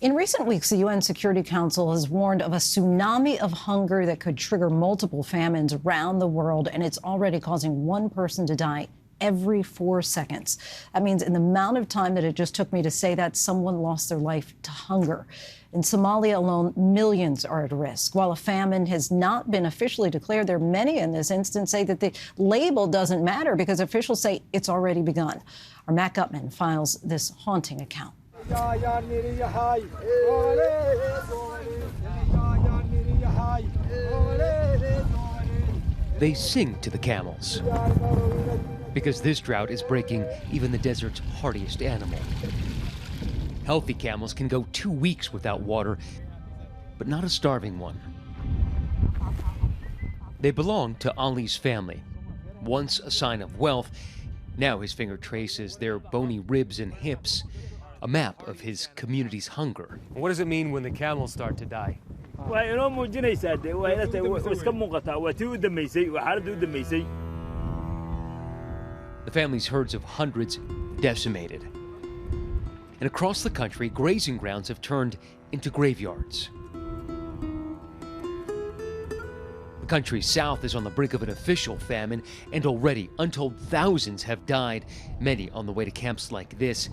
In recent weeks, the UN Security Council has warned of a tsunami of hunger that could trigger multiple famines around the world, and it's already causing one person to die every 4 seconds. That means in the amount of time that it just took me to say that, someone lost their life to hunger. In Somalia alone, millions are at risk. While a famine has not been officially declared, there are many in this instance say that the label doesn't matter because officials say it's already begun. Our Matt Gutman files this haunting account. They sing to the camels because this drought is breaking even the desert's hardiest animal. Healthy camels can go 2 weeks without water, but not a starving one. They belong to Ali's family. Once a sign of wealth, now his finger traces their bony ribs and hips, a map of his community's hunger. What does it mean when the camels start to die? The family's herds of hundreds decimated. And across the country, grazing grounds have turned into graveyards. The country's south is on the brink of an official famine, and already untold thousands have died, many on the way to camps like this.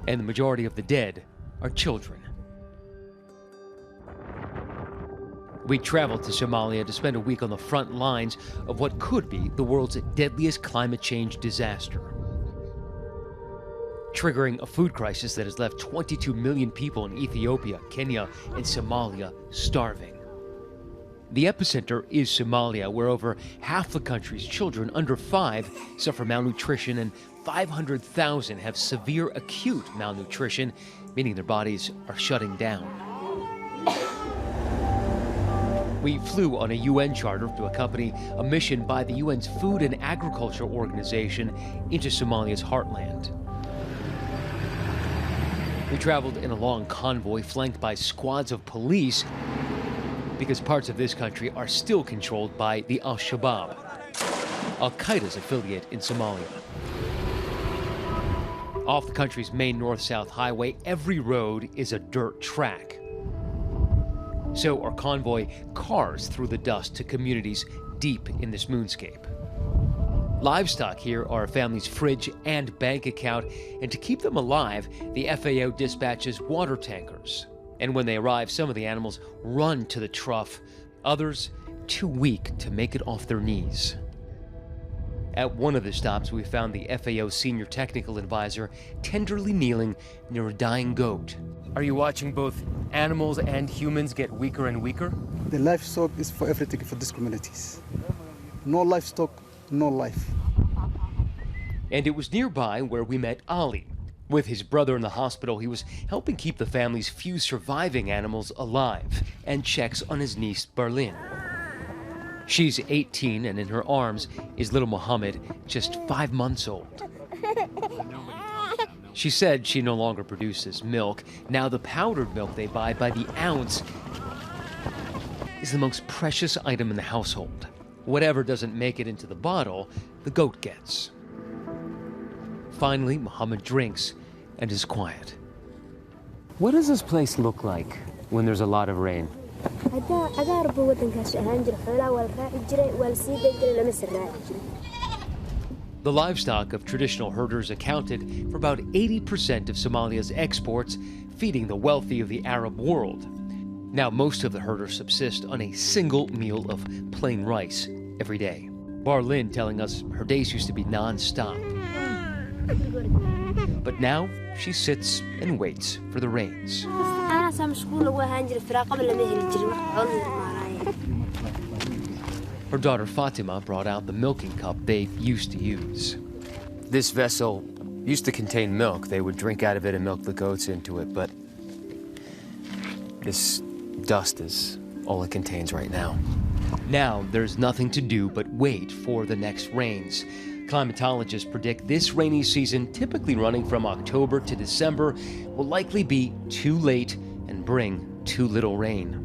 And the majority of the dead are children. We traveled to Somalia to spend a week on the front lines of what could be the world's deadliest climate change disaster, triggering a food crisis that has left 22 million people in Ethiopia, Kenya, and Somalia starving. The epicenter is Somalia, where over half the country's children under 5 suffer malnutrition and 500,000 have severe acute malnutrition, meaning their bodies are shutting down. We flew on a UN charter to accompany a mission by the UN's Food and Agriculture Organization into Somalia's heartland. We traveled in a long convoy flanked by squads of police because parts of this country are still controlled by the Al-Shabaab, Al-Qaeda's affiliate in Somalia. Off the country's main north-south highway, every road is a dirt track. So our convoy cars through the dust to communities deep in this moonscape. Livestock here are a family's fridge and bank account, and to keep them alive, the FAO dispatches water tankers. And when they arrive, some of the animals run to the trough, others too weak to make it off their knees. At one of the stops, we found the FAO senior technical advisor tenderly kneeling near a dying goat. Are you watching both animals and humans get weaker and weaker? The livestock is for everything for these communities. No livestock, no life. And it was nearby where we met Ali. With his brother in the hospital, he was helping keep the family's few surviving animals alive, and checks on his niece, Berlin. She's 18, and in her arms is little Mohammed, just 5 months old. She said she no longer produces milk. Now the powdered milk they buy by the ounce is the most precious item in the household. Whatever doesn't make it into the bottle, the goat gets. Finally, Mohammed drinks and is quiet. What does this place look like when there's a lot of rain? The livestock of traditional herders accounted for about 80% of Somalia's exports, feeding the wealthy of the Arab world. Now most of the herders subsist on a single meal of plain rice every day. Barlin telling us her days used to be non-stop. But now she sits and waits for the rains. Her daughter Fatima brought out the milking cup they used to use. This vessel used to contain milk. They would drink out of it and milk the goats into it, but this dust is all it contains right now. Now there's nothing to do but wait for the next rains. Climatologists predict this rainy season, typically running from October to December, will likely be too late and bring too little rain.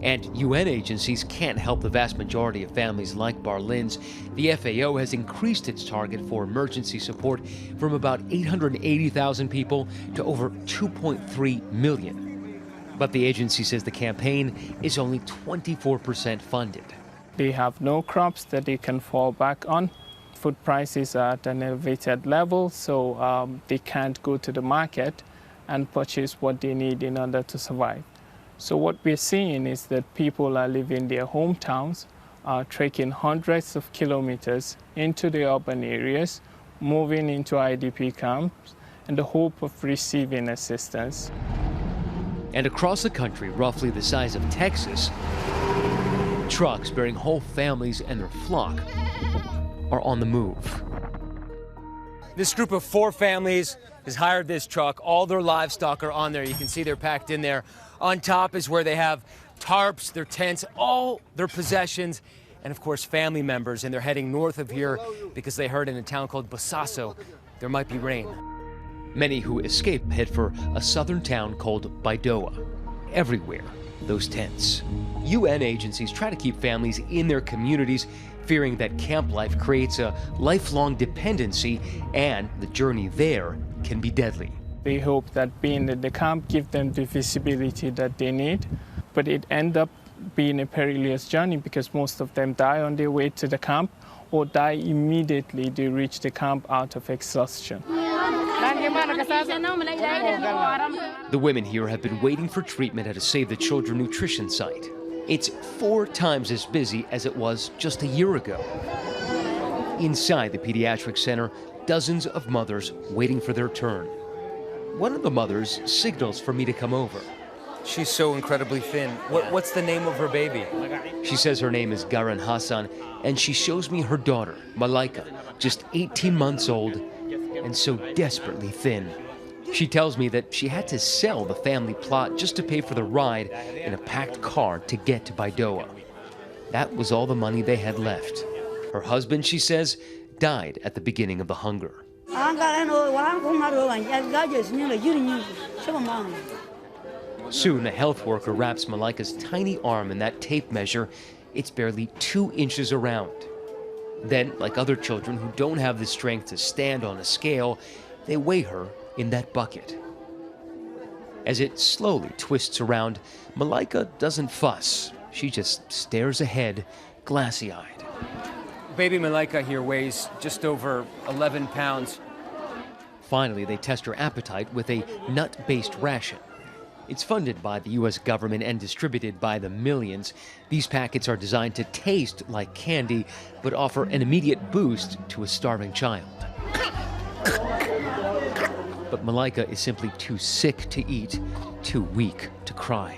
And UN agencies can't help the vast majority of families like Barlin's. The FAO has increased its target for emergency support from about 880,000 people to over 2.3 million. But the agency says the campaign is only 24% funded. They have no crops that they can fall back on. Food prices are at an elevated level, so they can't go to the market and purchase what they need in order to survive. So what we're seeing is that people are leaving their hometowns, trekking hundreds of kilometers into the urban areas, moving into IDP camps in the hope of receiving assistance. And across the country, roughly the size of Texas, trucks bearing whole families and their flock are on the move. This group of 4 families has hired this truck. All their livestock are on there. You can see they're packed in there. On top is where they have tarps, their tents, all their possessions, and of course family members. And they're heading north of here because they heard in a town called Bosaso there might be rain. Many who escape head for a southern town called Baidoa. Everywhere, those tents. UN agencies try to keep families in their communities, fearing that camp life creates a lifelong dependency and the journey there can be deadly. They hope that being in the camp gives them the visibility that they need, but it ends up being a perilous journey because most of them die on their way to the camp or die immediately they reach the camp out of exhaustion. The women here have been waiting for treatment at a Save the Children nutrition site. It's 4 times as busy as it was just a year ago. Inside the pediatric center, dozens of mothers waiting for their turn. One of the mothers signals for me to come over. She's so incredibly thin. What's the name of her baby? She says her name is Garan Hassan, and she shows me her daughter, Malaika, just 18 months old and so desperately thin. She tells me that she had to sell the family plot just to pay for the ride in a packed car to get to Baidoa. That was all the money they had left. Her husband, she says, died at the beginning of the hunger. Soon, a health worker wraps Malaika's tiny arm in that tape measure. It's barely 2 inches around. Then, like other children who don't have the strength to stand on a scale, they weigh her in that bucket. As it slowly twists around, Malaika doesn't fuss. She just stares ahead, glassy-eyed. Baby Malaika here weighs just over 11 pounds. Finally, they test her appetite with a nut-based ration. It's funded by the U.S. government and distributed by the millions. These packets are designed to taste like candy, but offer an immediate boost to a starving child. But Malaika is simply too sick to eat, too weak to cry.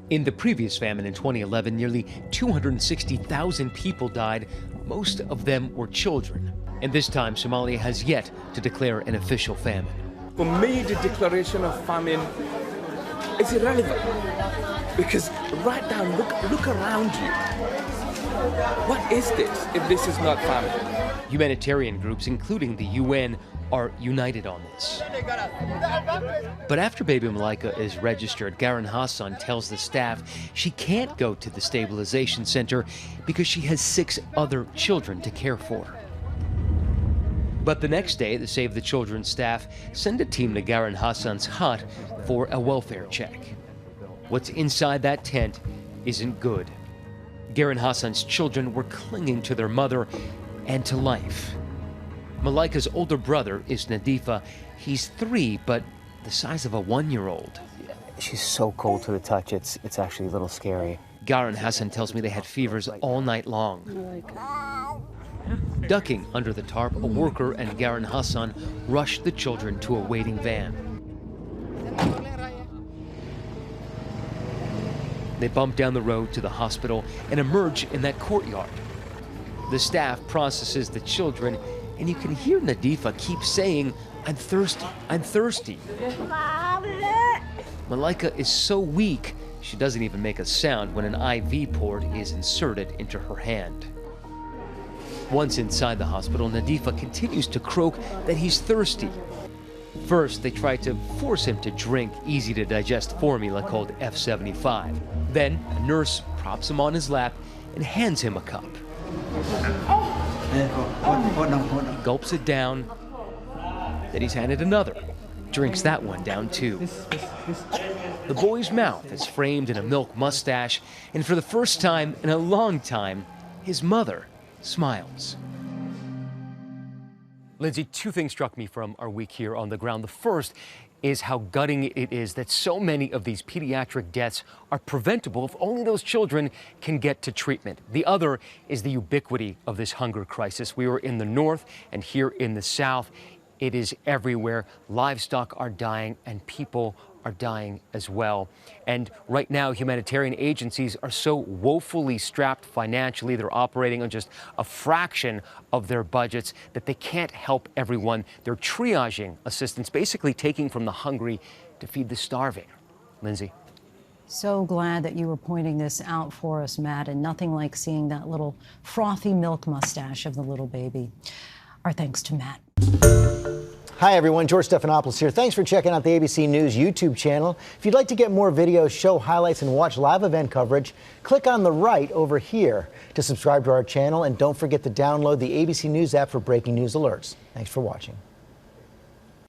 In the previous famine in 2011, nearly 260,000 people died. Most of them were children. And this time, Somalia has yet to declare an official famine. For me, the declaration of famine is irrelevant. Because right now, look around you. What is this if this is not famine? Humanitarian groups, including the UN, are united on this. But after baby Malaika is registered, Garan Hassan tells the staff she can't go to the stabilization center because she has 6 other children to care for. But the next day, the Save the Children staff send a team to Garan Hassan's hut for a welfare check. What's inside that tent isn't good. Garan Hassan's children were clinging to their mother and to life. Malaika's older brother is Nadifa. He's 3, but the size of a 1-year-old. She's so cold to the touch, it's actually a little scary. Garan Hassan tells me they had fevers all night long. Ducking under the tarp, a worker and Garan Hassan rushed the children to a waiting van. They bump down the road to the hospital and emerge in that courtyard. The staff processes the children, and you can hear Nadifa keep saying, "I'm thirsty, I'm thirsty." Malaika is so weak, she doesn't even make a sound when an IV port is inserted into her hand. Once inside the hospital, Nadifa continues to croak that he's thirsty. First, they tried to force him to drink easy-to-digest formula called F75. Then, a nurse props him on his lap and hands him a cup. He gulps it down, then he's handed another. Drinks that one down too. The boy's mouth is framed in a milk mustache, and for the first time in a long time, his mother smiles. Lindsay, two things struck me from our week here on the ground. The first is how gutting it is that so many of these pediatric deaths are preventable if only those children can get to treatment. The other is the ubiquity of this hunger crisis. We were in the north and here in the south. It is everywhere. Livestock are dying and people are dying as well. And right now, humanitarian agencies are so woefully strapped financially, they're operating on just a fraction of their budgets, that they can't help everyone. They're triaging assistance, basically taking from the hungry to feed the starving. Lindsay. So glad that you were pointing this out for us, Matt, and nothing like seeing that little frothy milk mustache of the little baby. Our thanks to Matt. Hi, everyone. George Stephanopoulos here. Thanks for checking out the ABC News YouTube channel. If you'd like to get more videos, show highlights, and watch live event coverage, click on the right over here to subscribe to our channel. And don't forget to download the ABC News app for breaking news alerts. Thanks for watching.